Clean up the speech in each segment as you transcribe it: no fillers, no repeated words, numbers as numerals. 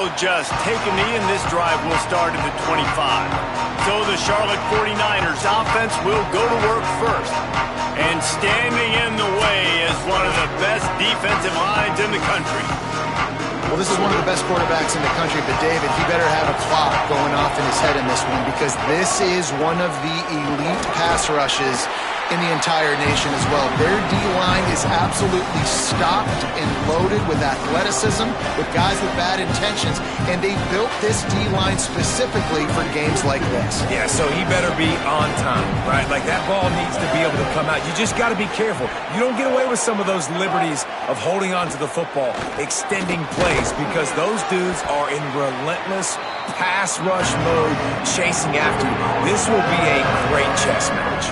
Just take a knee, and this drive will start at the 25. So the Charlotte 49ers offense will go to work first. And standing in the way is one of the best defensive lines in the country. Well, this is one of the best quarterbacks in the country, but David, he better have a clock going off in his head in this one, because this is one of the elite pass rushes in the entire nation as well. Their D-line is absolutely stocked and loaded with athleticism, with guys with bad intentions, and they built this D-line specifically for games like this. Yeah, so he better be on time, right? Like, that ball needs to be able to come out. You just got to be careful. You don't get away with some of those liberties of holding on to the football, extending plays, because those dudes are in relentless pass rush mode, chasing after you. This will be a great chess match.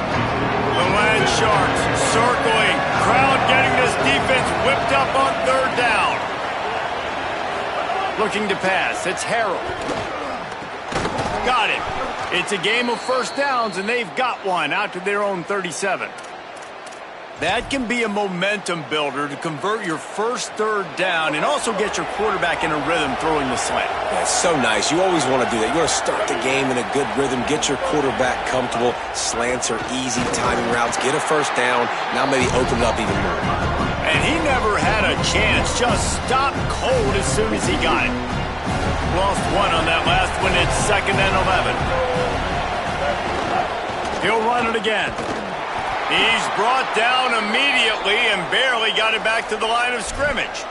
The Land Sharks circling. Crowd getting this defense whipped up on third down. Looking to pass. It's Harrell. Got it. It's a game of first downs, and they've got one out to their own 37. That can be a momentum builder to convert your first third down and also get your quarterback in a rhythm throwing the slant. That's so nice. You always want to do that. You want to start the game in a good rhythm, get your quarterback comfortable. Slants are easy timing routes. Get a first down. Now maybe open it up even more. And he never had a chance. Just stopped cold as soon as he got it. Lost one on that last one. It's 2nd and 11. He'll run it again. He's brought down immediately and barely got it back to the line of scrimmage.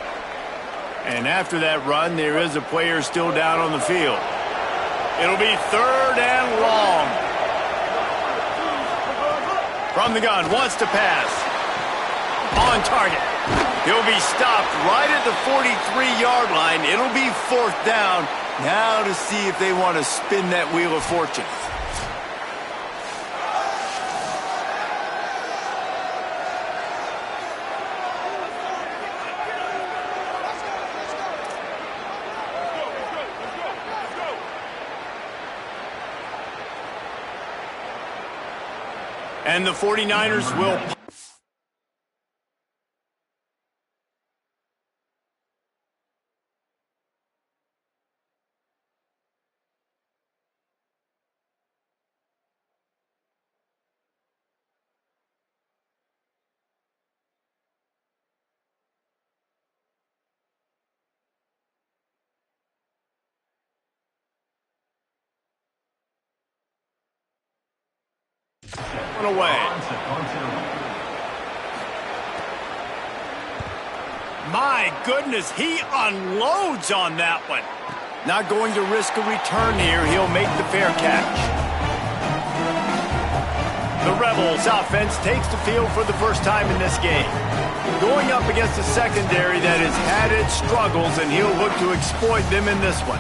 And after that run, there is a player still down on the field. It'll be 3rd and long. From the gun, wants to pass. On target. He'll be stopped right at the 43-yard line. It'll be 4th down. Now to see if they want to spin that wheel of fortune. And the 49ers will... away. My goodness, he unloads on that one. Not going to risk a return here. He'll make the fair catch. The Rebels offense takes the field for the first time in this game. Going up against a secondary that has had its struggles, and he'll look to exploit them in this one.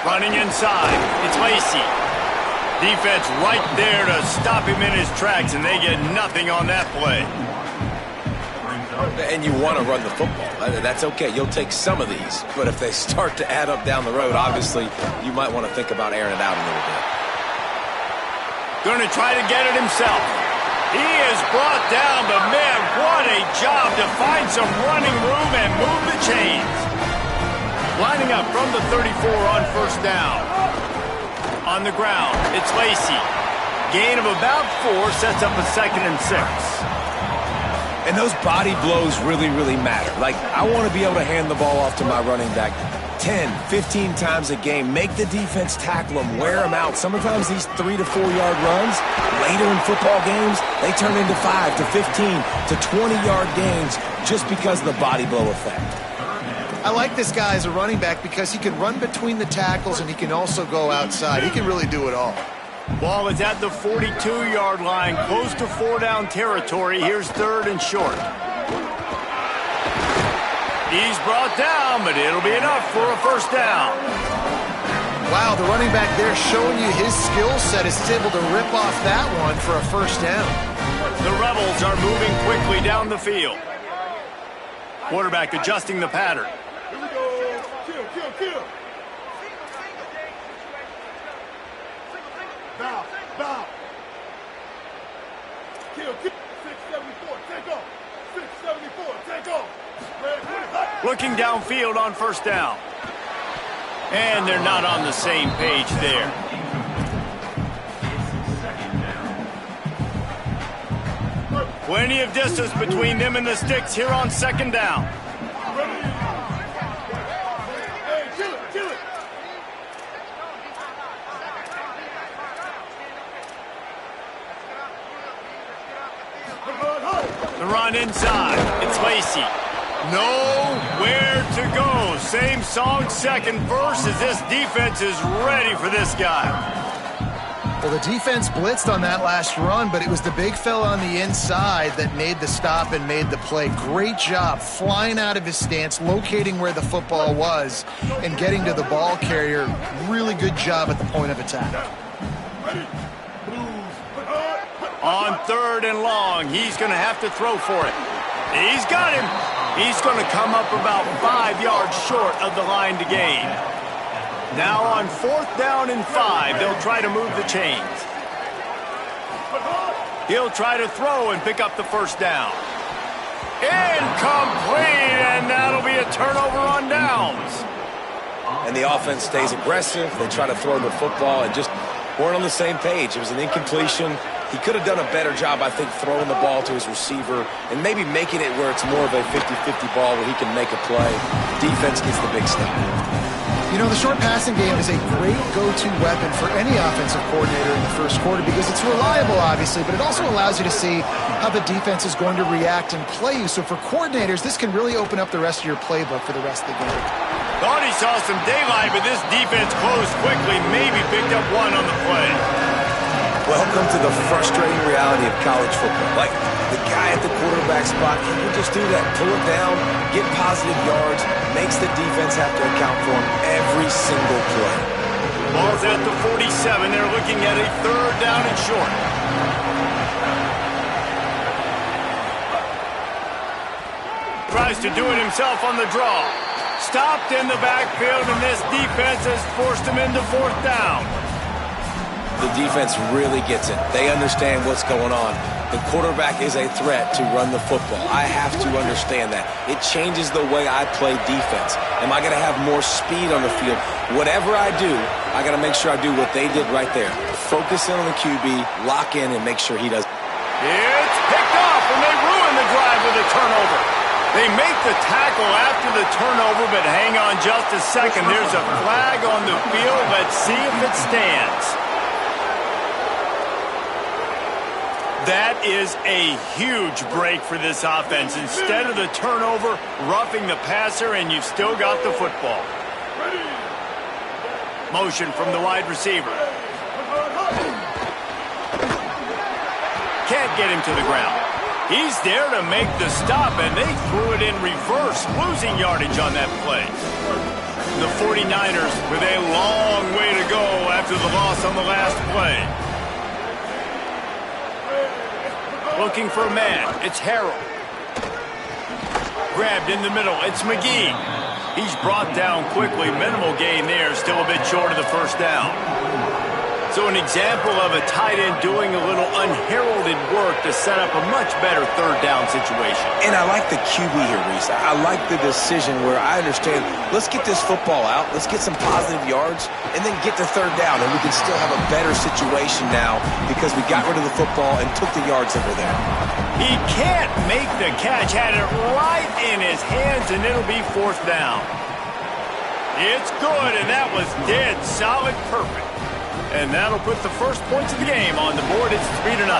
Running inside, it's Lacey. Defense right there to stop him in his tracks, and they get nothing on that play. And you want to run the football. That's okay. You'll take some of these. But if they start to add up down the road, obviously, you might want to think about airing it out a little bit. Going to try to get it himself. He is brought down, but man, what a job to find some running room and move the chains. Lining up from the 34 on first down. On the ground, it's Lacey. Gain of about 4 sets up a 2nd and 6. And those body blows really, really matter. Like, I want to be able to hand the ball off to my running back 10, 15 times a game. Make the defense tackle them, wear them out. Sometimes these 3 to 4 yard runs, later in football games, they turn into 5 to 15 to 20-yard gains just because of the body blow effect. I like this guy as a running back because he can run between the tackles and he can also go outside. He can really do it all. Ball is at the 42-yard line, close to 4-down territory. Here's 3rd and short. He's brought down, but it'll be enough for a first down. Wow, the running back there showing you his skill set is able to rip off that one for a first down. The Rebels are moving quickly down the field. Quarterback adjusting the pattern. Here we go. Kill. Bow. Kill. 674, take off. 674, take off. Looking downfield on first down. And they're not on the same page there. Plenty of distance between them and the sticks here on second down. Hey, kill it. The run inside. It's Lacey. Nowhere to go. Same song, second verse, as this defense is ready for this guy. Well, the defense blitzed on that last run, but it was the big fella on the inside that made the stop and made the play. Great job flying out of his stance, locating where the football was, and getting to the ball carrier. Really good job at the point of attack. On third and long, he's going to have to throw for it. He's got him. He's going to come up about 5 yards short of the line to gain. Now on fourth down and 5, they'll try to move the chains. He'll try to throw and pick up the first down. Incomplete, and that'll be a turnover on downs. And the offense stays aggressive. They try to throw the football and just weren't on the same page. It was an incompletion. He could have done a better job, I think, throwing the ball to his receiver and maybe making it where it's more of a 50-50 ball where he can make a play. Defense gets the big stop. You know, the short passing game is a great go-to weapon for any offensive coordinator in the first quarter because it's reliable, obviously, but it also allows you to see how the defense is going to react and play you. So for coordinators, this can really open up the rest of your playbook for the rest of the game. Thought he saw some daylight, but this defense closed quickly, maybe picked up one on the play. Welcome to the frustrating reality of college football. Like, the guy at the quarterback spot, he can just do that. Pull it down, get positive yards, makes the defense have to account for him every single play. Ball's at the 47. They're looking at a third down and short. Tries to do it himself on the draw. Stopped in the backfield, and this defense has forced him into fourth down. The defense really gets it. They understand what's going on. The quarterback is a threat to run the football. I have to understand that. It changes the way I play defense. Am I going to have more speed on the field? Whatever I do, I got to make sure I do what they did right there. Focus in on the QB, lock in, and make sure he does. It's picked off, and they ruin the drive with a turnover. They make the tackle after the turnover, but hang on just a second. There's a flag on the field. Let's see if it stands. That is a huge break for this offense. Instead of the turnover, roughing the passer, and you've still got the football. Motion from the wide receiver. Can't get him to the ground. He's there to make the stop, and they threw it in reverse, losing yardage on that play. The 49ers with a long way to go after the loss on the last play. Looking for a man. It's Harrell. Grabbed in the middle. It's McGee. He's brought down quickly. Minimal gain there. Still a bit short of the first down. So an example of a tight end doing a little unheralded work to set up a much better third down situation. And I like the QB here, Reese. I like the decision where I understand, let's get this football out, let's get some positive yards, and then get to third down, and we can still have a better situation now because we got rid of the football and took the yards that were there. He can't make the catch. Had it right in his hands, and it'll be fourth down. It's good, and that was dead solid perfect. And that'll put the first points of the game on the board. It's 3-0.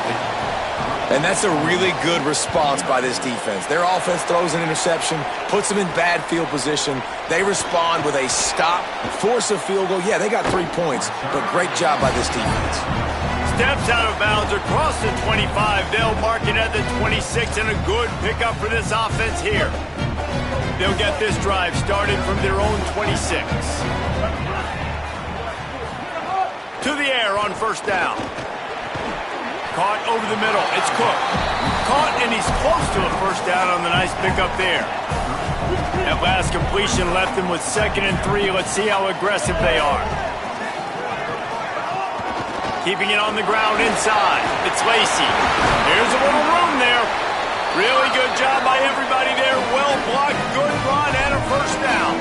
And that's a really good response by this defense. Their offense throws an interception, puts them in bad field position. They respond with a stop, force a field goal. Yeah, they got 3 points, but great job by this defense. Steps out of bounds across the 25. They'll mark it at the 26, and a good pickup for this offense here. They'll get this drive started from their own 26. To the air on first down. Caught over the middle. It's Cook. Caught, and he's close to a first down on the nice pickup there. That last completion left them with 2nd and 3. Let's see how aggressive they are. Keeping it on the ground inside. It's Lacey. There's a little room there. Really good job by everybody there. Well blocked, good run, and a first down.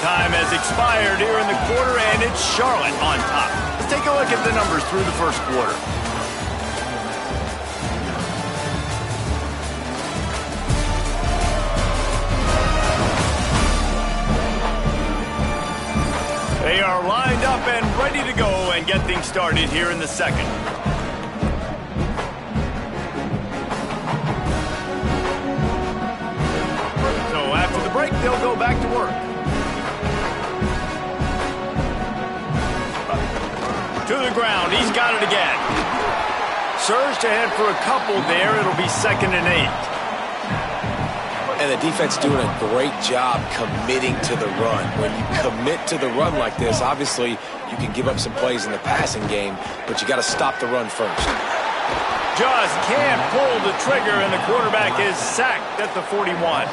Time has expired here in the quarter, and it's Charlotte on top. Let's take a look at the numbers through the first quarter. They are lined up and ready to go and get things started here in the second. So after the break, they'll go back to work. To the ground, he's got it again. Surged ahead for a couple there. It'll be 2nd and 8. And the defense doing a great job committing to the run. When you commit to the run like this, obviously you can give up some plays in the passing game, but you got to stop the run first. Just can't pull the trigger, and the quarterback is sacked at the 41.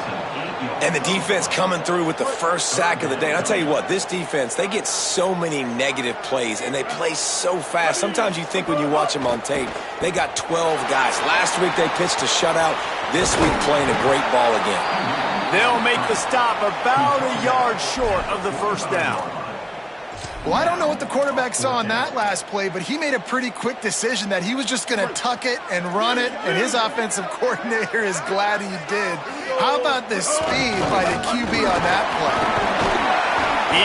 And the defense coming through with the first sack of the day. And I'll tell you what, this defense, they get so many negative plays, and they play so fast. Sometimes you think when you watch them on tape, they got 12 guys. Last week they pitched a shutout. This week playing a great ball again. They'll make the stop about a yard short of the first down. Well, I don't know what the quarterback saw on that last play, but he made a pretty quick decision that he was just going to tuck it and run it, and his offensive coordinator is glad he did. How about the speed by the QB on that play?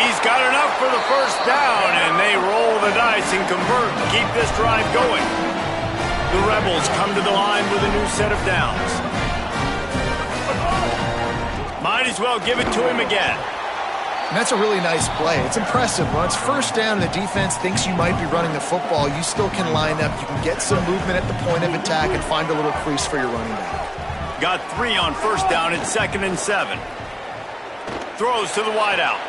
He's got enough for the first down, and they roll the dice and convert to keep this drive going. The Rebels come to the line with a new set of downs. Might as well give it to him again. And that's a really nice play. It's impressive. When it's first down and the defense thinks you might be running the football, you still can line up. You can get some movement at the point of attack and find a little crease for your running back. Got 3 on first down at 2nd and 7. Throws to the wideout.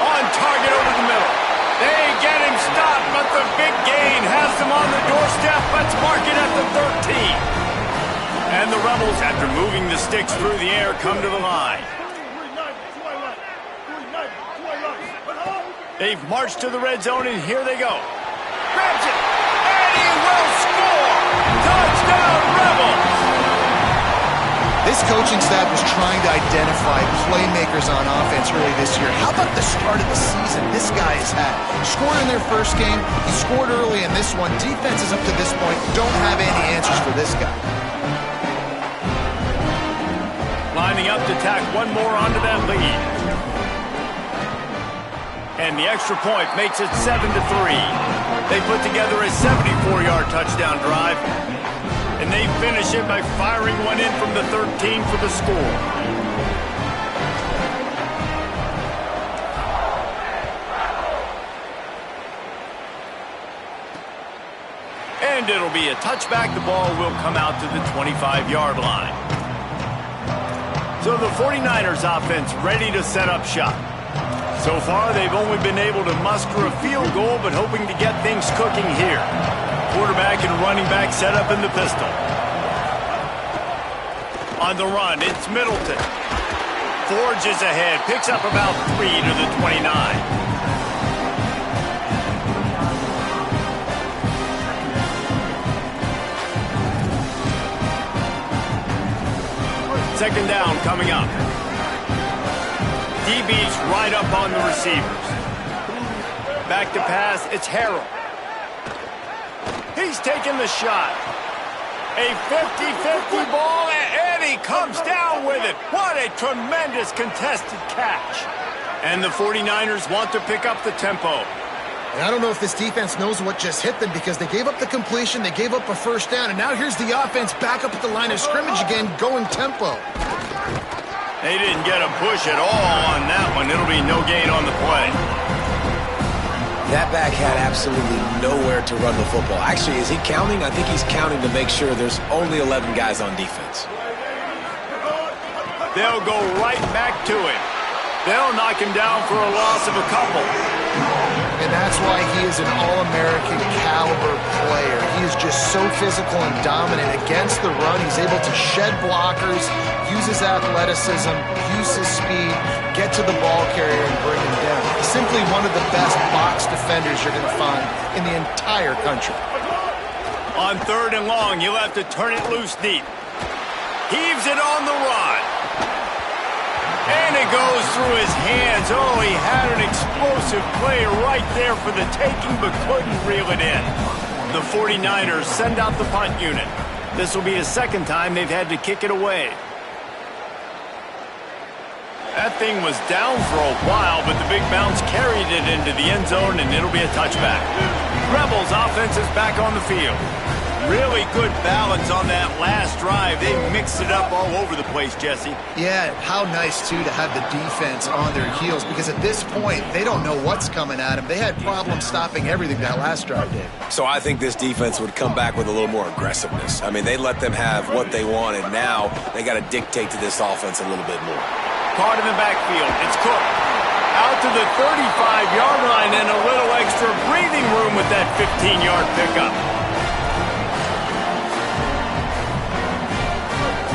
On target over the middle. They get him stopped, but the big gain has them on the doorstep. Let's mark it at the 13. And the Rebels, after moving the sticks through the air, come to the line. They've marched to the red zone, and here they go. Grabs it, and he will score! Touchdown, Rebels! This coaching staff was trying to identify playmakers on offense early this year. How about the start of the season this guy has had? Scored in their first game. He scored early in this one. Defenses up to this point don't have any answers for this guy. Lining up to tack one more onto that lead. And the extra point makes it 7-3. They put together a 74-yard touchdown drive. And they finish it by firing one in from the 13 for the score. And it'll be a touchback. The ball will come out to the 25-yard line. So the 49ers offense ready to set up shop. So far, they've only been able to muster a field goal, but hoping to get things cooking here. Quarterback and running back set up in the pistol. On the run, it's Middleton. Forges ahead, picks up about 3 to the 29. Second down coming up. DB's right up on the receivers. Back to pass, it's Harrell. He's taking the shot. A 50-50 ball, and he comes down with it. What a tremendous contested catch. And the 49ers want to pick up the tempo. And I don't know if this defense knows what just hit them because they gave up the completion, they gave up a first down, and now here's the offense back up at the line of scrimmage again, going tempo. They didn't get a push at all on that one. It'll be no gain on the play. That back had absolutely nowhere to run the football. Actually, is he counting? I think he's counting to make sure there's only 11 guys on defense. They'll go right back to it. They'll knock him down for a loss of a couple. And that's why he is an All-American caliber player. He is just so physical and dominant against the run. He's able to shed blockers, use his athleticism, use his speed, get to the ball carrier and bring him down. Simply one of the best box defenders you're going to find in the entire country. On 3rd and long, he'll have to turn it loose deep. Heaves it on the run. And it goes through his hands. Oh, he had an explosive play right there for the taking, but couldn't reel it in. The 49ers send out the punt unit. This will be the second time they've had to kick it away. That thing was down for a while, but the big bounce carried it into the end zone, and it'll be a touchback. Rebels offense is back on the field. Really good balance on that last drive. They mixed it up all over the place, Jesse. Yeah, how nice, too, to have the defense on their heels, because at this point, they don't know what's coming at them. They had problems stopping everything that last drive did. So I think this defense would come back with a little more aggressiveness. I mean, they let them have what they wanted. Now they got to dictate to this offense a little bit more. Caught in the backfield. It's Cook. Out to the 35-yard line and a little extra breathing room with that 15-yard pickup.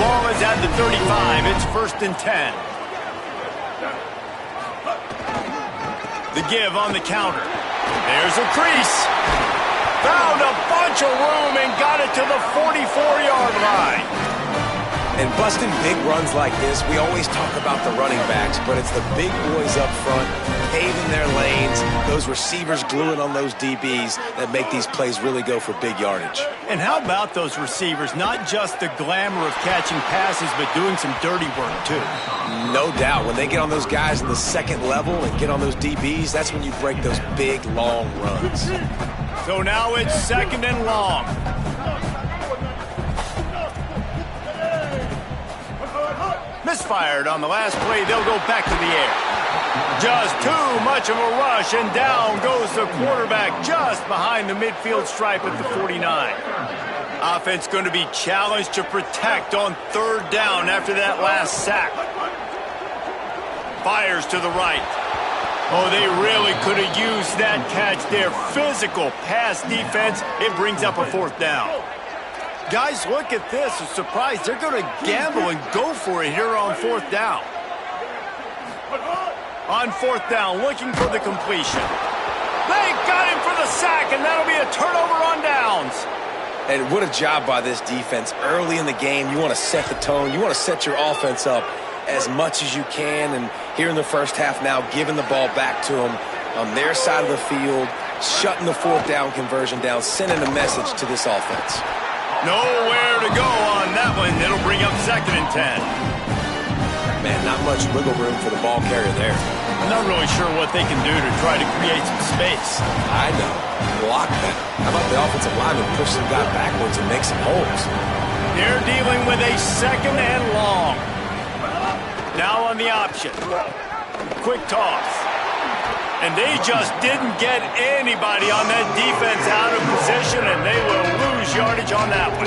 Ball is at the 35. It's 1st and 10. The give on the counter. There's a crease. Found a bunch of room and got it to the 44-yard line. And busting big runs like this, we always talk about the running backs, but it's the big boys up front, paving their lanes, those receivers gluing on those DBs that make these plays really go for big yardage. And how about those receivers? Not just the glamour of catching passes, but doing some dirty work, too. No doubt. When they get on those guys in the second level and get on those DBs, that's when you break those big, long runs. So now it's 2nd and long. Misfired on the last play. They'll go back to the air. Just too much of a rush, and down goes the quarterback just behind the midfield stripe at the 49. Offense going to be challenged to protect on 3rd down after that last sack. Fires to the right. Oh, they really could have used that catch there. Physical pass defense. It brings up a 4th down. Guys, look at this. I'm surprised they're going to gamble and go for it here on 4th down. On 4th down, looking for the completion. They got him for the sack, and that'll be a turnover on downs. And what a job by this defense. Early in the game, you want to set the tone. You want to set your offense up as much as you can. And here in the first half now, giving the ball back to them on their side of the field, shutting the 4th down conversion down, sending a message to this offense. Nowhere to go on that one. It'll bring up 2nd and 10. Man, not much wiggle room for the ball carrier there. I'm not really sure what they can do to try to create some space. I know. Block that. How about the offensive lineman push some guy backwards and make some holes? They're dealing with a 2nd and long. Now on the option. Quick toss. And they just didn't get anybody on that defense out of position, and they will lose yardage on that one.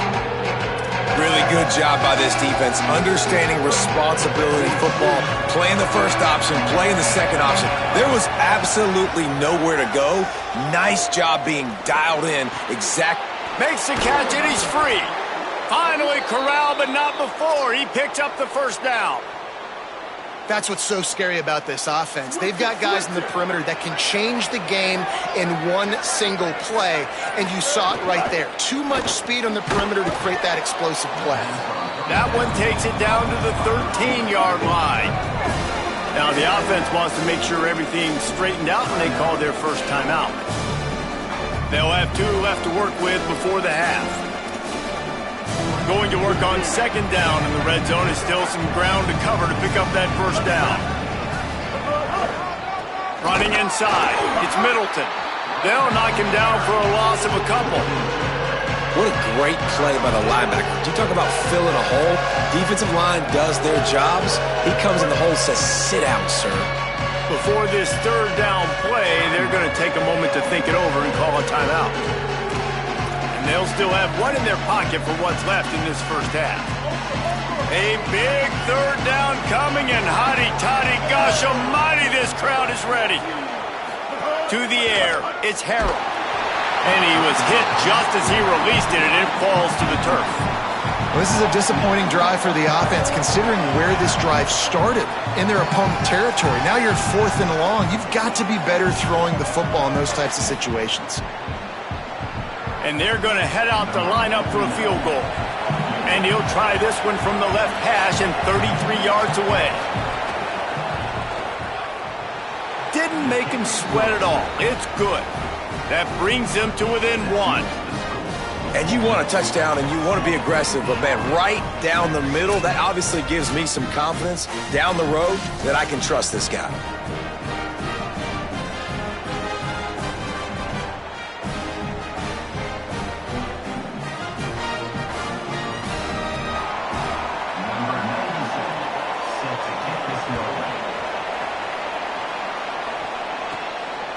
Really good job by this defense, understanding responsibility football, playing the first option, playing the second option. There was absolutely nowhere to go. Nice job being dialed in. Makes the catch, and he's free. Finally corralled, but not before. He picked up the 1st down. That's what's so scary about this offense. They've got guys in the perimeter that can change the game in one single play, and you saw it right there. Too much speed on the perimeter to create that explosive play. That one takes it down to the 13-yard line. Now the offense wants to make sure everything's straightened out, and they call their first timeout. They'll have 2 left to work with before the half. Going to work on 2nd down in the red zone. Is still some ground to cover to pick up that 1st down. Running inside. It's Middleton. They'll knock him down for a loss of a couple. What a great play by the linebacker. Do you talk about filling a hole? Defensive line does their jobs. He comes in the hole and says, "Sit down, sir." Before this 3rd down play, they're going to take a moment to think it over and call a timeout. and they'll still have one in their pocket for what's left in this first half. A big third down coming, and hotty-toddy, gosh almighty, this crowd is ready. To the air, it's Harrell. And he was hit just as he released it, and it falls to the turf. Well, this is a disappointing drive for the offense, considering where this drive started, in their opponent territory. Now you're 4th and long. You've got to be better throwing the football in those types of situations. And they're going to head out to line up for a field goal. And he'll try this one from the left hash and 33 yards away. Didn't make him sweat at all. It's good. That brings him to within 1. And you want a touchdown and you want to be aggressive, but man, right down the middle, that obviously gives me some confidence down the road that I can trust this guy.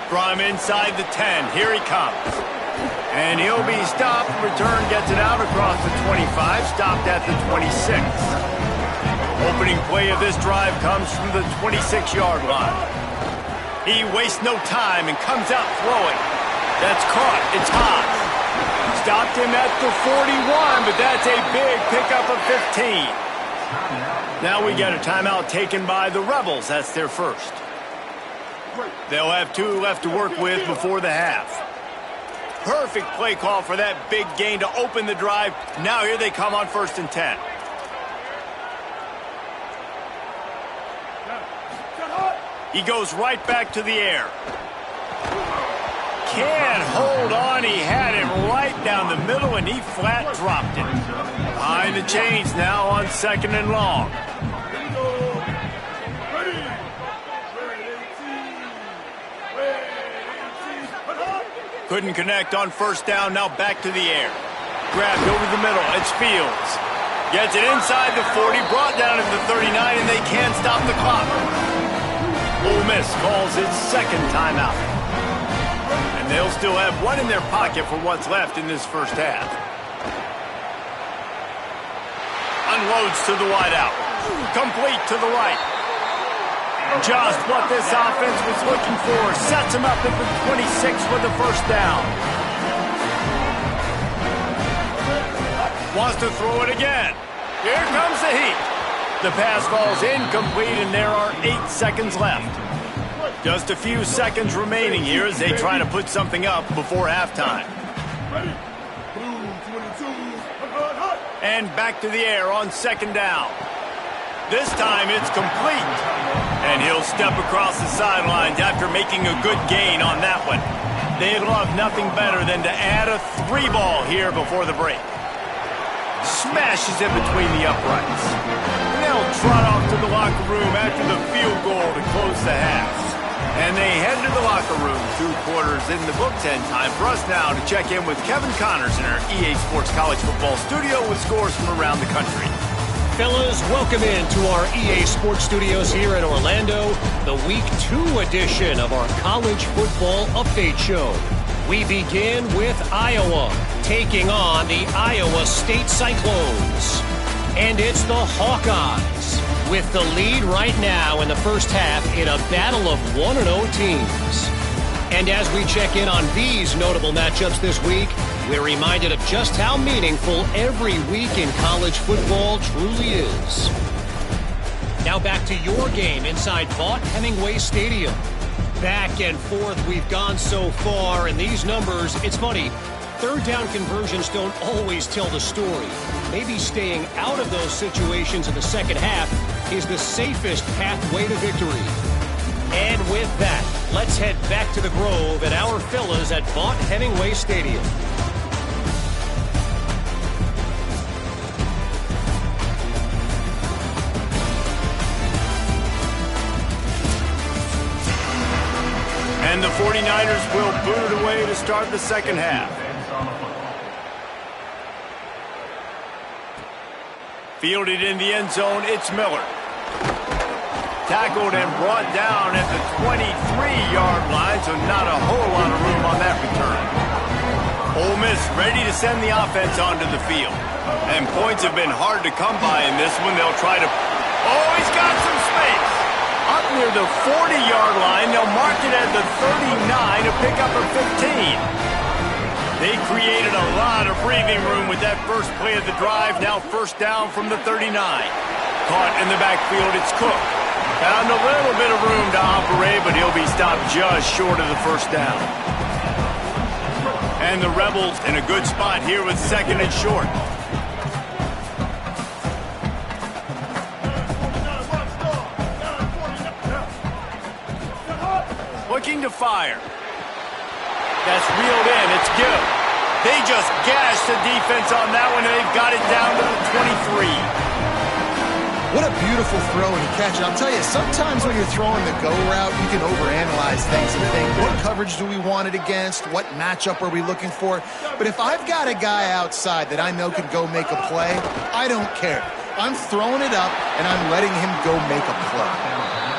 From inside the 10, here he comes. And he'll be stopped. Return gets it out across the 25, stopped at the 26. Opening play of this drive comes from the 26-yard line. He wastes no time and comes out throwing. That's caught. It's high. Stopped him at the 41, but that's a big pickup of 15. Now we got a timeout taken by the Rebels. That's their first. They'll have 2 left to work with before the half. Perfect play call for that big gain to open the drive. Now here they come on 1st and 10. He goes right back to the air. Can't hold on. He had it right down the middle, and he flat dropped it. Behind the chains now on 2nd and long. Couldn't connect on 1st down, now back to the air. Grabbed over the middle, it's Fields. Gets it inside the 40, brought down at the 39, and they can't stop the clock. Ole Miss calls its 2nd timeout. And they'll still have 1 in their pocket for what's left in this first half. Unloads to the wideout. Complete to the right. Just what this offense was looking for. Sets him up at the 26 for the 1st down. Wants to throw it again. Here comes the heat. The pass falls incomplete, and there are 8 seconds left. Just a few seconds remaining here as they try to put something up before halftime. And back to the air on 2nd down. This time it's complete. And he'll step across the sidelines after making a good gain on that one. They love nothing better than to add a 3-ball here before the break. Smashes it between the uprights. And they'll trot off to the locker room after the field goal to close the half. And they head to the locker room. 2 quarters in the books, and time for us now to check in with Kevin Connors in our EA Sports College Football studio with scores from around the country. Fellas, welcome into our EA Sports Studios here in Orlando, the Week 2 edition of our College Football Update Show. We begin with Iowa, taking on the Iowa State Cyclones. And it's the Hawkeyes, with the lead right now in the first half in a battle of 1-0 teams. And as we check in on these notable matchups this week, we're reminded of just how meaningful every week in college football truly is. Now back to your game inside Vaught-Hemingway Stadium. Back and forth we've gone so far, and these numbers, it's funny, 3rd down conversions don't always tell the story. Maybe staying out of those situations in the second half is the safest pathway to victory. And with that, let's head back to the Grove and our fellas at Vaught-Hemingway Stadium. And the 49ers will boot it away to start the second half. Fielded in the end zone, it's Miller. Tackled and brought down at the 23-yard line, so not a whole lot of room on that return. Ole Miss ready to send the offense onto the field. And points have been hard to come by in this one. They'll try to... Oh, he's got some space. Up near the 40-yard line, they'll mark it at the 39 to pick up a 15. They created a lot of breathing room with that first play of the drive. Now first down from the 39. Caught in the backfield, it's Cook. Found a little bit of room to operate, but he'll be stopped just short of the first down. And the Rebels in a good spot here with second and short. Looking to fire. That's reeled in. It's good. They just gashed the defense on that one, and they've got it down to the 23. What a beautiful throw and catch. I'll tell you, sometimes when you're throwing the go route, you can overanalyze things and think, what coverage do we want it against? What matchup are we looking for? But if I've got a guy outside that I know can go make a play, I don't care. I'm throwing it up, and I'm letting him go make a play.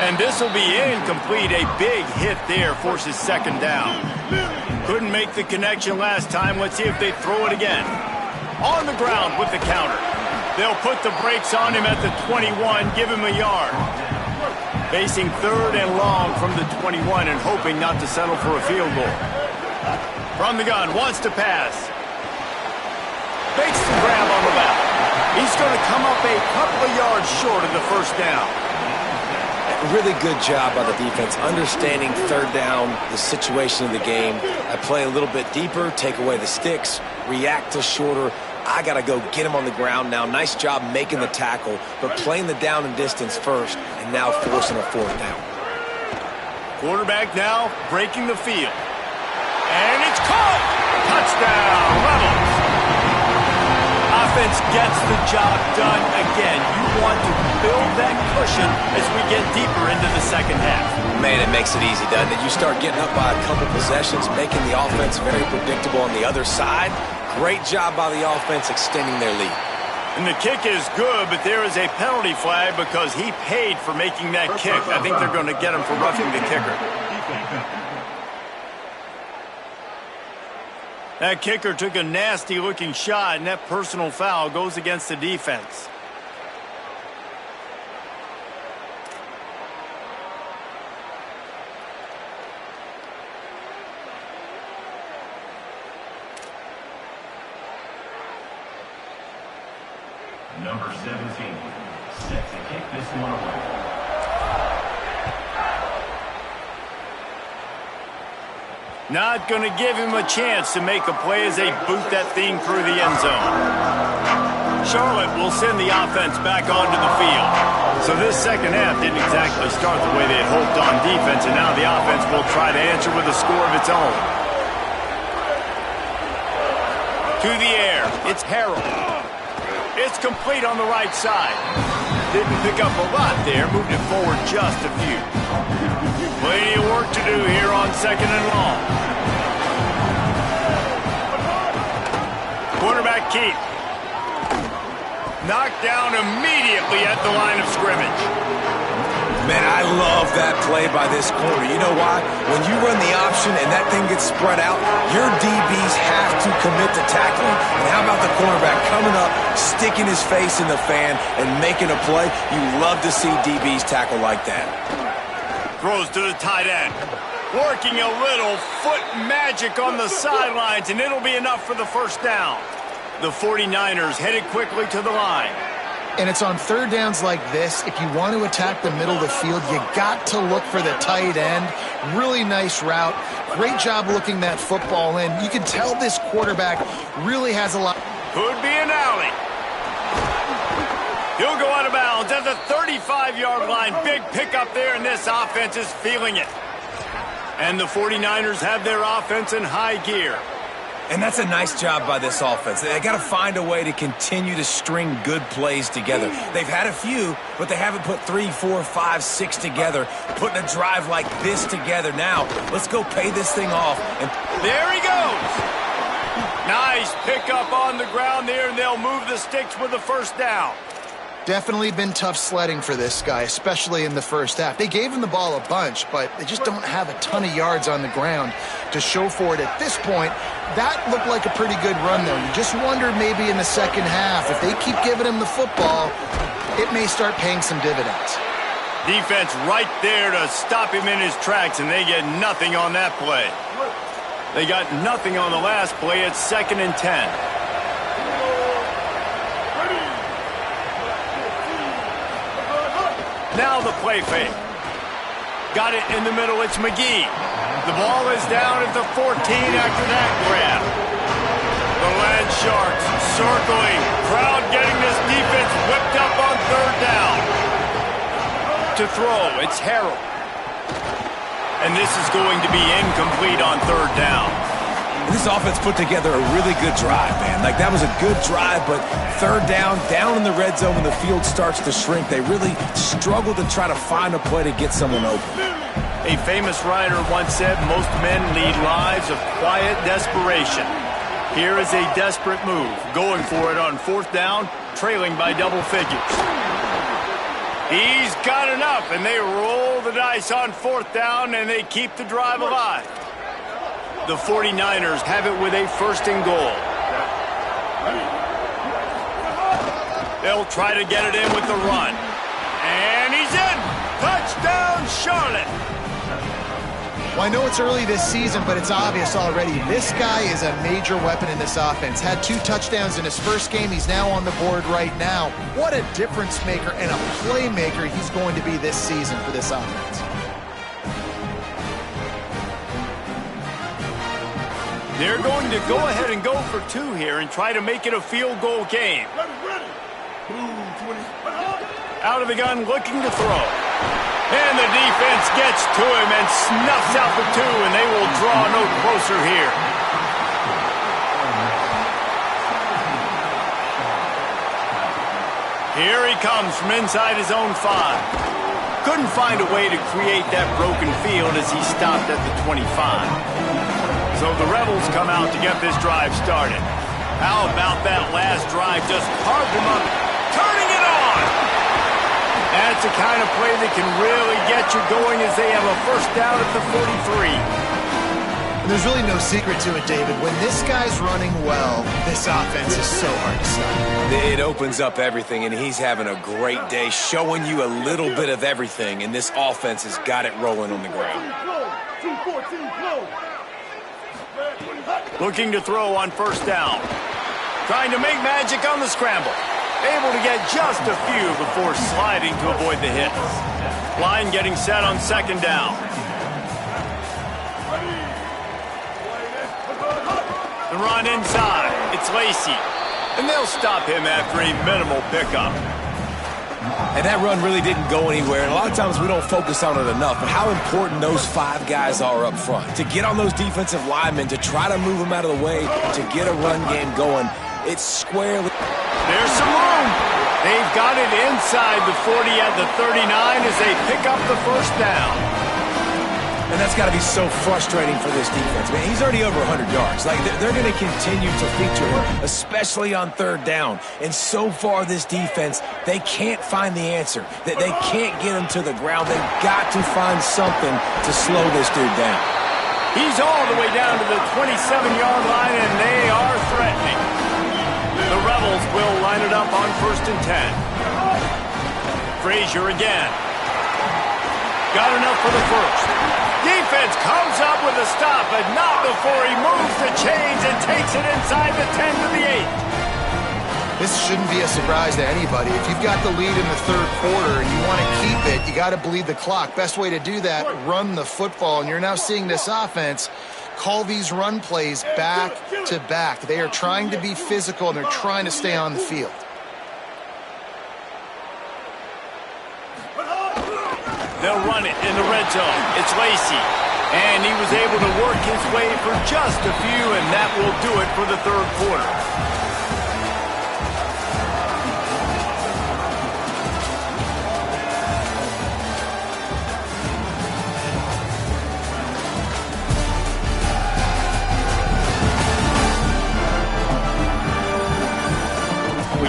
And this will be incomplete. A big hit there forces second down. Couldn't make the connection last time. Let's see if they throw it again. On the ground with the counter. They'll put the brakes on him at the 21, give him a yard. Facing third and long from the 21 and hoping not to settle for a field goal. From the gun, wants to pass. Makes the grab on the back. He's going to come up a couple of yards short of the first down. Really good job by the defense, understanding third down, the situation of the game. I play a little bit deeper, take away the sticks, react to shorter. I got to go get him on the ground now. Nice job making the tackle, but playing the down and distance first, and now forcing a fourth down. Quarterback now breaking the field. And it's caught! Touchdown, Rebels! Offense gets the job done again. You want to build that cushion as we get deeper into the second half. Man, it makes it easy, doesn't it? You start getting up by a couple possessions, making the offense very predictable on the other side. Great job by the offense extending their lead. And the kick is good, but there is a penalty flag because he paid for making that kick. I think they're going to get him for roughing the kicker. That kicker took a nasty-looking shot, and that personal foul goes against the defense. Number 17, set to kick this one away. Not going to give him a chance to make a play as they boot that thing through the end zone. Charlotte will send the offense back onto the field. So this second half didn't exactly start the way they had hoped on defense, and now the offense will try to answer with a score of its own. To the air, it's Harrell. It's complete on the right side. Didn't pick up a lot there, moved it forward just a few. Plenty of work to do here on second and long. Quarterback keep. Knocked down immediately at the line of scrimmage. Man, I love that play by this corner. You know why? When you run the option and that thing gets spread out, your DBs have to commit to tackling. And how about the cornerback coming up, sticking his face in the fan, and making a play? You love to see DBs tackle like that. Throws to the tight end. Working a little foot magic on the sidelines, and it'll be enough for the first down. The 49ers headed quickly to the line. And it's on third downs like this. If you want to attack the middle of the field, you got to look for the tight end. Really nice route. Great job looking that football in. You can tell this quarterback really has a lot. Could be an alley. He'll go out of bounds at the 35-yard line. Big pickup there, and this offense is feeling it. And the 49ers have their offense in high gear. And that's a nice job by this offense. They got to find a way to continue to string good plays together. They've had a few, but they haven't put 3, 4, 5, 6 together. Putting a drive like this together now. Let's go pay this thing off. And there he goes. Nice pickup on the ground there, and they'll move the sticks with the first down. Definitely been tough sledding for this guy, especially in the first half. They gave him the ball a bunch, but they just don't have a ton of yards on the ground to show for it at this point. That looked like a pretty good run, though. You just wonder maybe in the second half, if they keep giving him the football, it may start paying some dividends. Defense right there to stop him in his tracks, and they get nothing on that play. They got nothing on the last play. It's 2nd and 10. Now the play fake. Got it in the middle. It's McGee. The ball is down at the 14 after that grab. The Land Sharks circling. Crowd getting this defense whipped up on 3rd down. To throw, it's Harold. And this is going to be incomplete on 3rd down. This offense put together a really good drive, man. Like, that was a good drive, but 3rd down in the red zone when the field starts to shrink, they really struggle to try to find a play to get someone open. A famous writer once said, most men lead lives of quiet desperation. Here is a desperate move, going for it on 4th down, trailing by double figures. He's got enough, and they roll the dice on 4th down, and they keep the drive alive. The 49ers have it with a 1st and goal. They'll try to get it in with the run. And he's in! Touchdown, Charlotte! Well, I know it's early this season, but it's obvious already. This guy is a major weapon in this offense. Had 2 touchdowns in his first game. He's now on the board right now. What a difference maker and a playmaker he's going to be this season for this offense. They're going to go ahead and go for 2 here and try to make it a field goal game. Out of the gun, looking to throw. And the defense gets to him and snuffs out the 2, and they will draw no closer here. Here he comes from inside his own 5. Couldn't find a way to create that broken field as he stopped at the 25. So the Rebels come out to get this drive started. How about that last drive? Just carved him up, turning it on! That's the kind of play that can really get you going as they have a 1st down at the 43. And there's really no secret to it, David. When this guy's running well, this offense is so hard to stop. It opens up everything, and he's having a great day, showing you a little bit of everything, and this offense has got it rolling on the ground. Looking to throw on 1st down. Trying to make magic on the scramble. Able to get just a few before sliding to avoid the hit. Line getting set on 2nd down. The run inside. It's Lacey. And they'll stop him after a minimal pickup. And that run really didn't go anywhere. And a lot of times we don't focus on it enough, but how important those 5 guys are up front. To get on those defensive linemen, to try to move them out of the way, to get a run game going, it's squarely. There's some room. They've got it inside the 40 at the 39 as they pick up the 1st down. And that's got to be so frustrating for this defense. Man, he's already over 100 yards. Like, they're going to continue to feature him, especially on 3rd down. And so far, this defense, they can't find the answer. They can't get him to the ground. They've got to find something to slow this dude down. He's all the way down to the 27-yard line, and they are threatening. The Rebels will line it up on 1st and 10. Frazier again. Got enough for the 1st. Defense comes up with a stop, but not before he moves the chains and takes it inside the 10 to the 8. This shouldn't be a surprise to anybody. If you've got the lead in the 3rd quarter and you want to keep it, you got to bleed the clock. Best way to do that, run the football. And you're now seeing this offense call these run plays back to back. They are trying to be physical, and they're trying to stay on the field. They'll run it in the red zone. It's Lacey. And he was able to work his way for just a few, and that will do it for the 3rd quarter.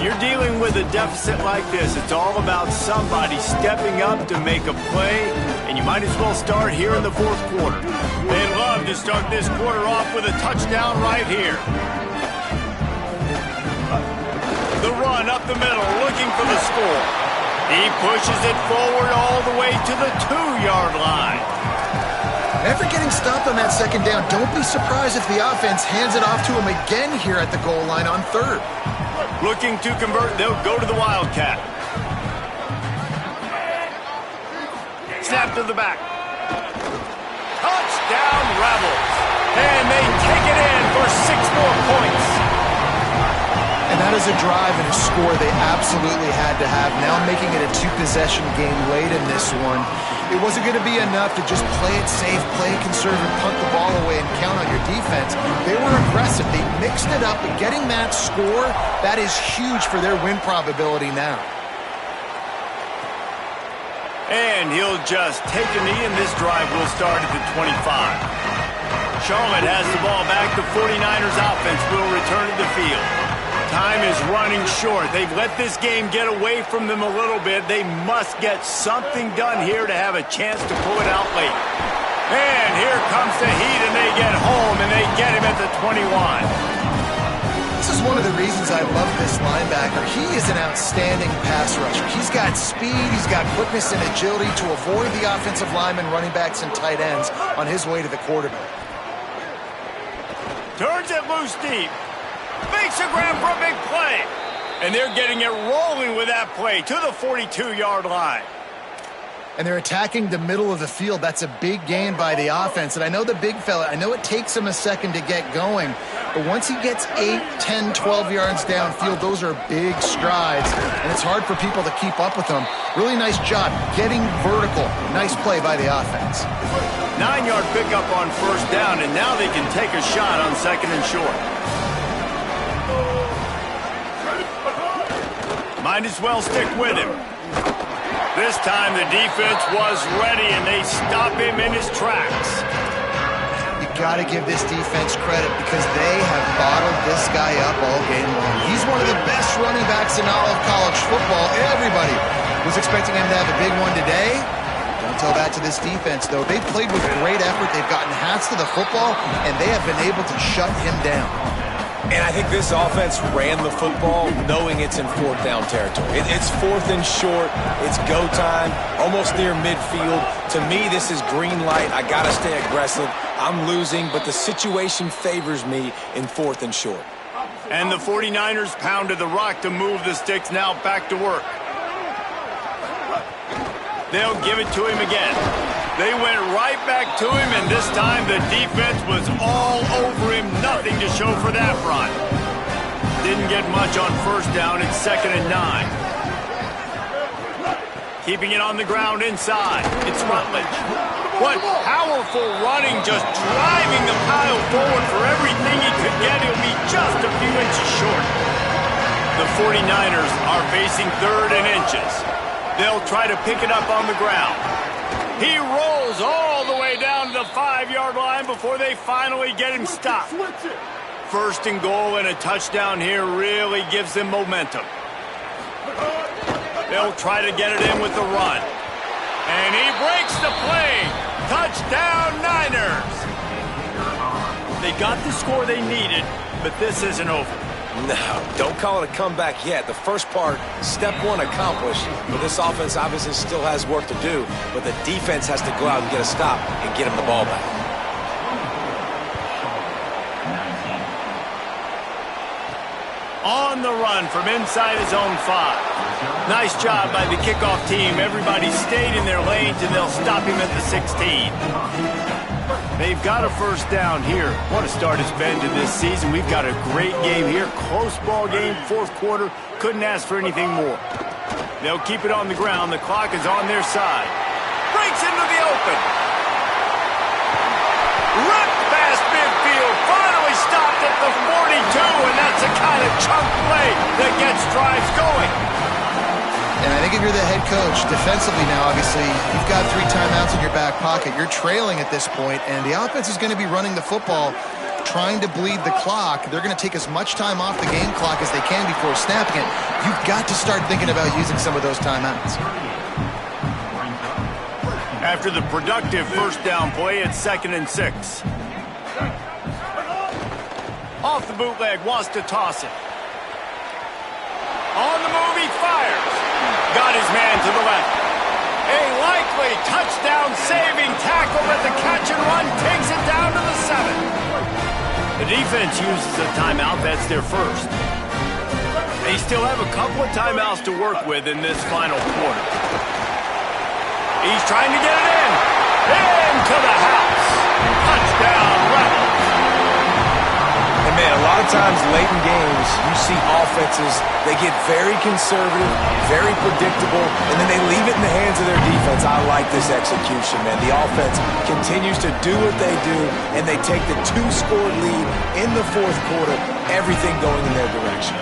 When you're dealing with a deficit like this, it's all about somebody stepping up to make a play, and you might as well start here in the fourth quarter. They'd love to start this quarter off with a touchdown right here. The run up the middle, looking for the score. He pushes it forward all the way to the 2-yard line. After getting stopped on that second down, don't be surprised if the offense hands it off to him again here at the goal line on third. Looking to convert, they'll go to the Wildcat. Snap to the back. Touchdown Rebels. And they take it in for 6 more points. And that is a drive and a score they absolutely had to have. Now making it a 2-possession game late in this one. It wasn't going to be enough to just play it safe, play it conservative, punt the ball away, and count on your defense. They were aggressive. They mixed it up, but getting that score, that is huge for their win probability now. And he'll just take a knee, and this drive will start at the 25. Charlotte has the ball back. The 49ers offense will return to the field. Time is running short. They've let this game get away from them a little bit. They must get something done here to have a chance to pull it out late. And here comes the heat, and they get home, and they get him at the 21. This is one of the reasons I love this linebacker. He is an outstanding pass rusher. He's got speed, he's got quickness and agility to avoid the offensive linemen, running backs, and tight ends on his way to the quarterback. Turns it loose deep. Makes a grab for a big play. And they're getting it rolling with that play to the 42-yard line. And they're attacking the middle of the field. That's a big gain by the offense. And I know the big fella, I know it takes him a second to get going. But once he gets 8, 10, 12 yards downfield, those are big strides. And it's hard for people to keep up with them. Really nice job getting vertical. Nice play by the offense. 9-yard pickup on first down, and now they can take a shot on second and short. Might as well stick with him. This time the defense was ready, and they stop him in his tracks. You got to give this defense credit because they have bottled this guy up all game long. He's one of the best running backs in all of college football. Everybody was expecting him to have a big one today. Don't tell that to this defense, though. They've played with great effort. They've gotten hats to the football, and they have been able to shut him down. And I think this offense ran the football knowing it's in 4th down territory. It's 4th and short. It's go time, almost near midfield. To me, this is green light. I got to stay aggressive. I'm losing, but the situation favors me in 4th and short. And the 49ers pounded the rock to move the sticks, now back to work. They'll give it to him again. They went right back to him, and this time the defense was all over him. Nothing to show for that run. Didn't get much on first down. It's 2nd and 9. Keeping it on the ground inside. It's Rutledge. What powerful running, just driving the pile forward for everything he could get. He'll be just a few inches short. The 49ers are facing 3rd and inches. They'll try to pick it up on the ground. He rolls all the way down to the 5-yard line before they finally get him stopped. 1st and goal, and a touchdown here really gives them momentum. They'll try to get it in with the run. And he breaks the play. Touchdown, Niners. They got the score they needed, but this isn't over. No, don't call it a comeback yet. The first part, step 1 accomplished. But this offense obviously still has work to do. But the defense has to go out and get a stop and get him the ball back. On the run from inside his own 5. Nice job by the kickoff team. Everybody stayed in their lanes, and they'll stop him at the 16. They've got a first down here. What a start it's been to this season. We've got a great game here. Close ball game, 4th quarter. Couldn't ask for anything more. They'll keep it on the ground. The clock is on their side. Breaks into the open. Ripped past midfield. Finally stopped at the 42, and that's the kind of chunk play that gets drives going. And I think if you're the head coach, defensively now, obviously, you've got 3 timeouts in your back pocket. You're trailing at this point, and the offense is going to be running the football trying to bleed the clock. They're going to take as much time off the game clock as they can before snapping it. You've got to start thinking about using some of those timeouts. After the productive first down play, it's 2nd and 6. Off the bootleg, wants to toss it. On the move, he fires. Got his man to the left. A likely touchdown-saving tackle, but the catch and run takes it down to the 7. The defense uses a timeout. That's their first. They still have a couple of timeouts to work with in this final quarter. He's trying to get it in. Into the house. Touchdown, Rebels. And man, a lot of times late in games, you see offenses, they get very conservative, very predictable, and then they leave it in the hands of their defense. I like this execution, man. The offense continues to do what they do, and they take the 2-score lead in the 4th quarter, everything going in their direction.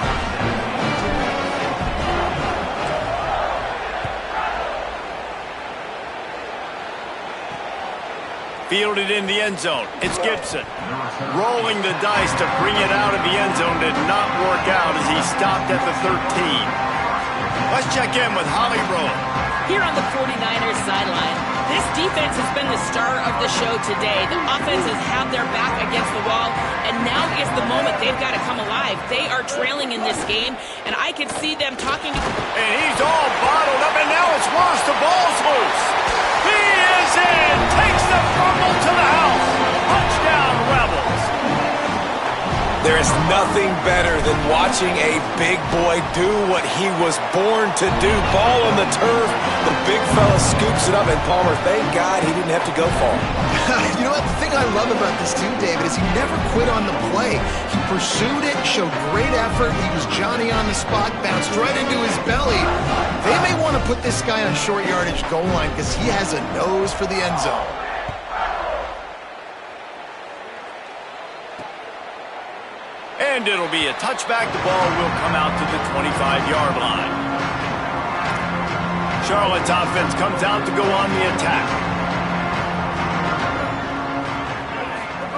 Fielded in the end zone. It's Gibson. Rolling the dice to bring it out of the end zone did not work out as he stopped at the 13. Let's check in with Holly Rowe. Here on the 49ers sideline, this defense has been the star of the show today. The offense has had their back against the wall, and now is the moment they've got to come alive. They are trailing in this game, and I can see them talking to... And he's all bottled up, and now it's worse. The ball's loose. He is in. Takes the fumble to the house. Touchdown, Rebels. There is nothing better than watching a big boy do what he was born to do. Ball on the turf, the big fella scoops it up, and Palmer, thank God he didn't have to go far. You know what? The thing I love about this too, David, is he never quit on the play. He pursued it, showed great effort. He was Johnny on the spot, bounced right into his belly. They may want to put this guy on short yardage goal line because he has a nose for the end zone. And it'll be a touchback. The ball will come out to the 25-yard line. Charlotte's offense comes out to go on the attack.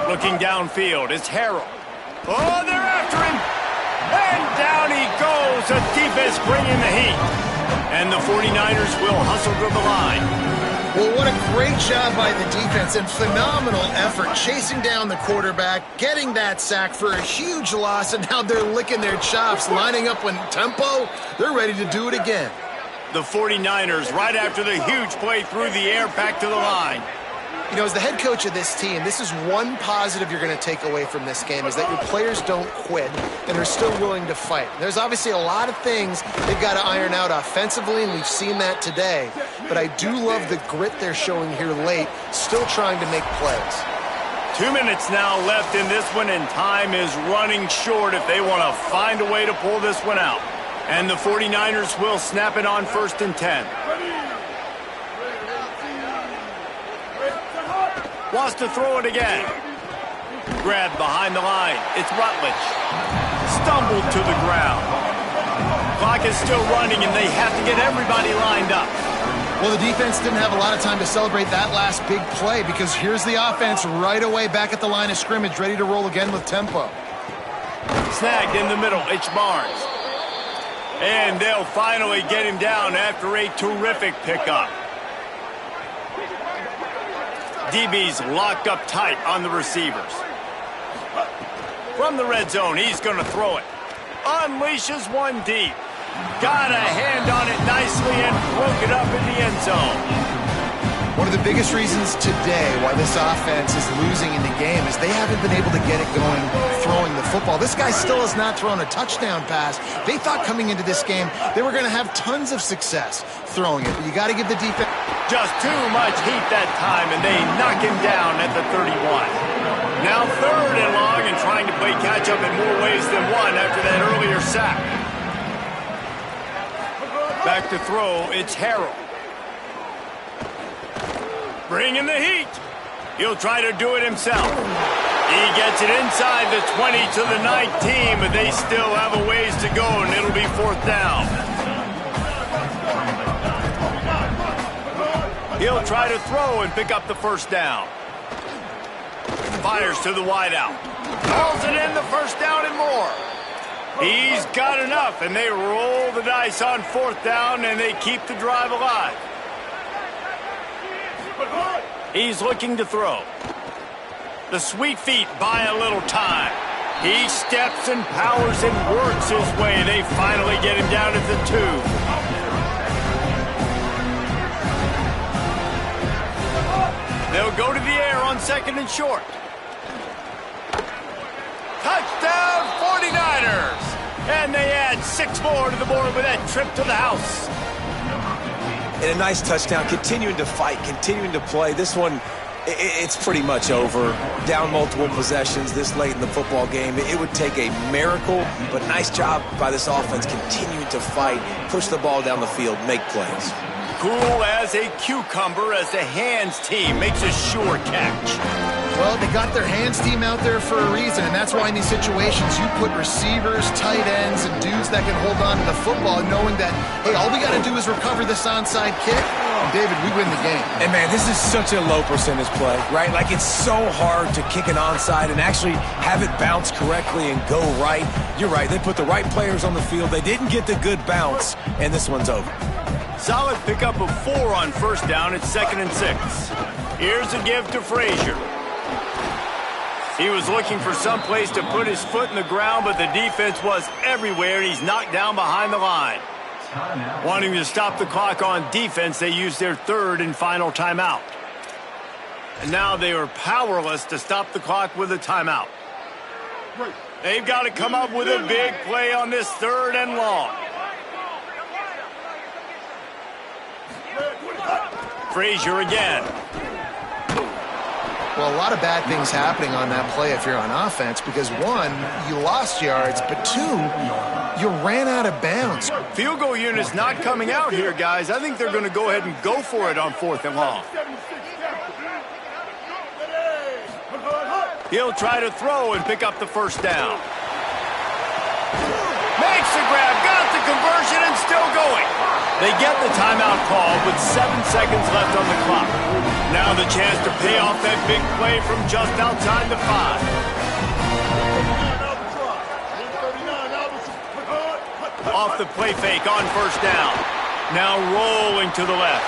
Looking downfield, it's Harrell. Oh, they're after him. And down he goes. The defense bringing the heat. And the 49ers will hustle to the line. Well, what a great job by the defense and phenomenal effort chasing down the quarterback, getting that sack for a huge loss, and now they're licking their chops, lining up with tempo. They're ready to do it again. The 49ers, right after the huge play through the air, back to the line. You know, as the head coach of this team, this is one positive you're going to take away from this game, is that your players don't quit and are still willing to fight. There's obviously a lot of things they've got to iron out offensively, and we've seen that today. But I do love the grit they're showing here late, still trying to make plays. 2 minutes now left in this one, and time is running short if they want to find a way to pull this one out. And the 49ers will snap it on 1st and 10. Wants to throw it again. Grabbed behind the line. It's Rutledge. Stumbled to the ground. Clock is still running, and they have to get everybody lined up. Well, the defense didn't have a lot of time to celebrate that last big play because here's the offense right away back at the line of scrimmage, ready to roll again with tempo. Snagged in the middle. It's Barnes. And they'll finally get him down after a terrific pickup. DB's locked up tight on the receivers. From the red zone, he's going to throw it. Unleashes one deep. Got a hand on it nicely and broke it up in the end zone. One of the biggest reasons today why this offense is losing in the game is they haven't been able to get it going throwing the football. This guy still has not thrown a touchdown pass. They thought coming into this game they were going to have tons of success throwing it, but you got to give the defense just too much heat that time, and they knock him down at the 31. Now 3rd and long, and trying to play catch-up in more ways than one after that earlier sack. Back to throw, it's Harrell. Bringing the heat. He'll try to do it himself. He gets it inside the 20 to the 19, but they still have a ways to go, and it'll be 4th down. He'll try to throw and pick up the 1st down. Fires to the wideout. hauls it in, the first down and more. He's got enough, and they roll the dice on 4th down, and they keep the drive alive. He's looking to throw. The sweet feet buy a little time. He steps and powers and works his way. They finally get him down at the 2. They'll go to the air on 2nd and short. Touchdown 49ers! And they add 6 more to the board with that trip to the house. And a nice touchdown, continuing to fight, continuing to play. This one, it's pretty much over. Down multiple possessions this late in the football game. It would take a miracle, but nice job by this offense continuing to fight, push the ball down the field, make plays. Cool as a cucumber as the hands team makes a sure catch. Well, they got their hands team out there for a reason, and that's why in these situations you put receivers, tight ends, and dudes that can hold on to the football, knowing that, hey, all we got to do is recover this onside kick, and David, we win the game. And, man, this is such a low percentage play, right? Like, it's so hard to kick an onside and actually have it bounce correctly and go right. You're right. They put the right players on the field. They didn't get the good bounce, and this one's over. Solid pickup of 4 on 1st down. It's 2nd and 6. Here's a give to Frazier. He was looking for some place to put his foot in the ground, but the defense was everywhere, and he's knocked down behind the line. Wanting to stop the clock on defense, they used their 3rd and final timeout. And now they are powerless to stop the clock with a timeout. They've got to come up with a big play on this 3rd and long. Frazier again. Well, a lot of bad things happening on that play if you're on offense because, 1, you lost yards, but 2, you ran out of bounds. Field goal unit's not coming out here, guys. I think they're going to go ahead and go for it on 4th and long. He'll try to throw and pick up the 1st down. Makes the grab, got the conversion, and still going. They get the timeout call with 7 seconds left on the clock. Now the chance to pay off that big play from just outside the 5. Off the play fake on 1st down. Now rolling to the left.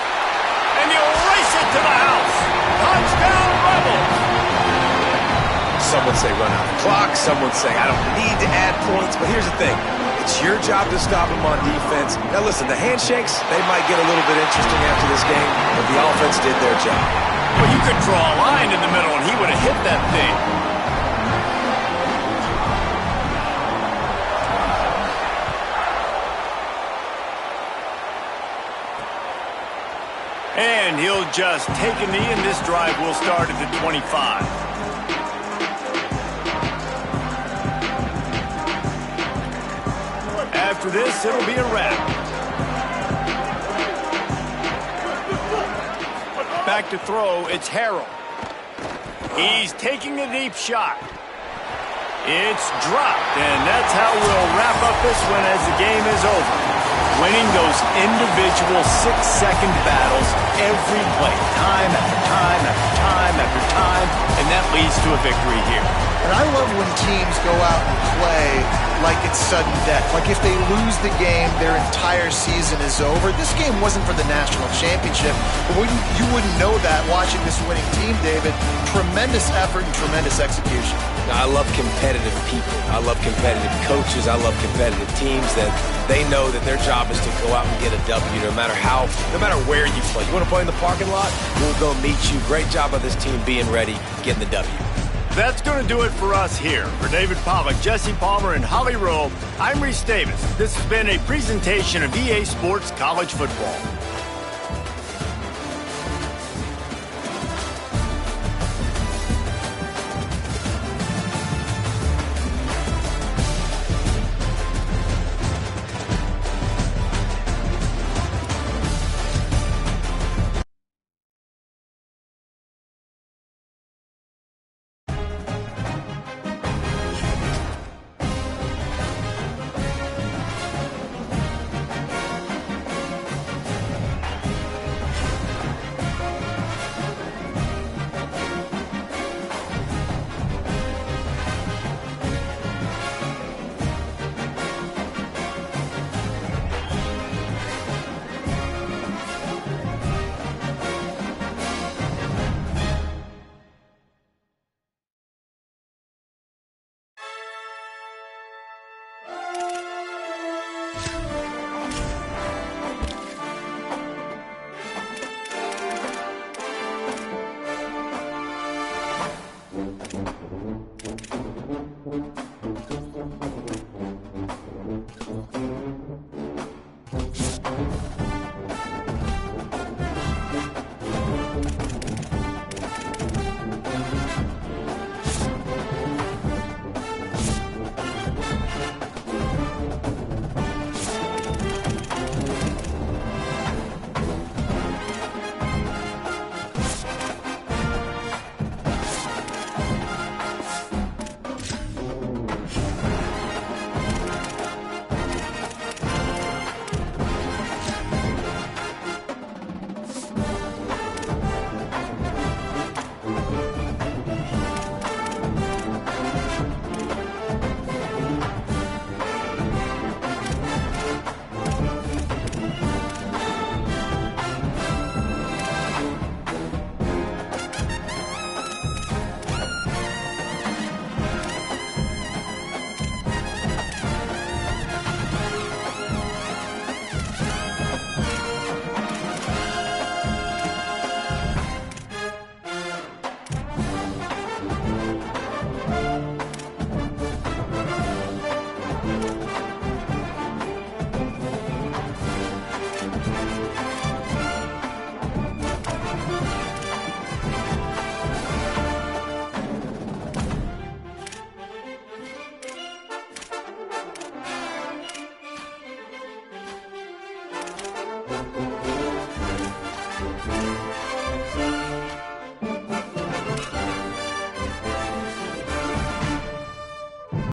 And he'll race it to the house. Touchdown, Rebels! Some would say run out the clock. Some would say I don't need to add points. But here's the thing. It's your job to stop them on defense. Now, listen, the handshakes, they might get a little bit interesting after this game, but the offense did their job. Well, you could draw a line in the middle, and he would have hit that thing. And he'll just take a knee, and this drive will start at the 25. After this, it'll be a wrap. Back to throw, it's Harrell. He's taking a deep shot. It's dropped, and that's how we'll wrap up this one as the game is over. Winning those individual 6-second battles every play, time after time after time after time, and that leads to a victory here. And I love when teams go out and play like it's sudden death. Like if they lose the game, their entire season is over. This game wasn't for the national championship, but you wouldn't know that watching this winning team, David. Tremendous effort and tremendous execution. Now, I love competitive people. I love competitive coaches. I love competitive teams that they know that their job is to go out and get a W no matter where you play. You want to play in the parking lot? We'll go meet you. Great job by this team being ready, getting the W. That's going to do it for us here. For David Pollack, Jesse Palmer, and Holly Rowe, I'm Reese Davis. This has been a presentation of EA Sports College Football.